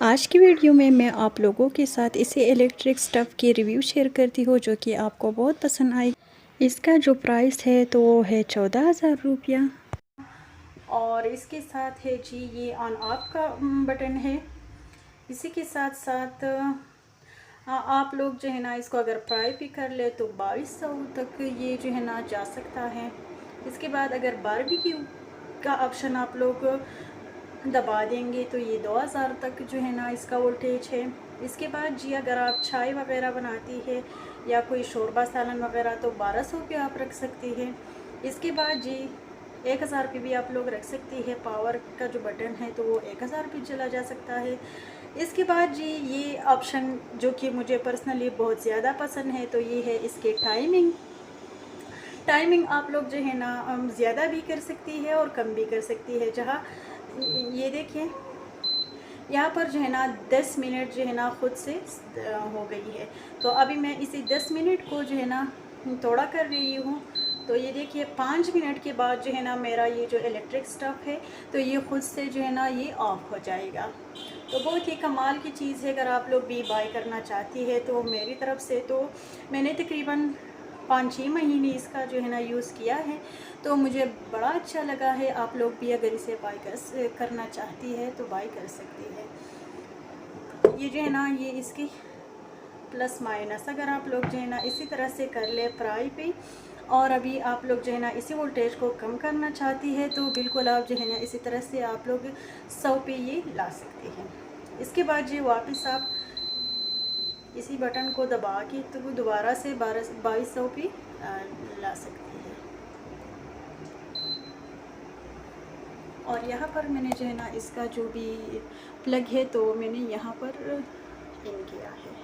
आज की वीडियो में मैं आप लोगों के साथ इसे इलेक्ट्रिक स्टफ़ की रिव्यू शेयर करती हूँ जो कि आपको बहुत पसंद आई। इसका जो प्राइस है तो वो है 14,000 रुपया और इसके साथ है जी ये ऑन ऑफ का बटन है। इसी के साथ साथ आप लोग जो है ना इसको अगर फ्राई भी कर ले तो 2200 तक ये जो है ना जा सकता है। इसके बाद अगर बारबेक्यू का ऑप्शन आप लोग दबा देंगे तो ये 2000 तक जो है ना इसका वोल्टेज है। इसके बाद जी अगर आप चाय वगैरह बनाती है या कोई शोरबा सालन वगैरह तो 1200 पे आप रख सकती है। इसके बाद जी 1000 पे भी आप लोग रख सकती है। पावर का जो बटन है तो वो 1000 पे चला जा सकता है। इसके बाद जी ये ऑप्शन जो कि मुझे पर्सनली बहुत ज़्यादा पसंद है तो ये है इसके टाइमिंग आप लोग जो है ना ज़्यादा भी कर सकती है और कम भी कर सकती है। जहाँ ये देखिए यहाँ पर जो है ना 10 मिनट जो है ना खुद से हो गई है। तो अभी मैं इसी 10 मिनट को जो है ना थोड़ा कर रही हूँ। तो ये देखिए 5 मिनट के बाद जो है ना मेरा ये जो इलेक्ट्रिक स्टफ़ है तो ये खुद से जो है ना ये ऑफ हो जाएगा। तो बहुत ही कमाल की चीज़ है। अगर आप लोग भी बाय करना चाहती है तो मेरी तरफ से तो मैंने तकरीबन 5-6 महीने इसका जो है ना यूज़ किया है तो मुझे बड़ा अच्छा लगा है। आप लोग भी अगर इसे बाय करना चाहती है तो बाय कर सकती है। ये जो है ना ये इसकी प्लस माइनस अगर आप लोग जो है ना इसी तरह से कर ले फ्राई पे और अभी आप लोग जो है ना इसी वोल्टेज को कम करना चाहती है तो बिल्कुल आप जो है ना इसी तरह से आप लोग 100 पे ये ला सकते हैं। इसके बाद जी वापस आप इसी बटन को दबा के तो वो दोबारा से 2200 पे ला सकती है। और यहाँ पर मैंने जो है ना इसका जो भी प्लग है तो मैंने यहाँ पर इन किया है।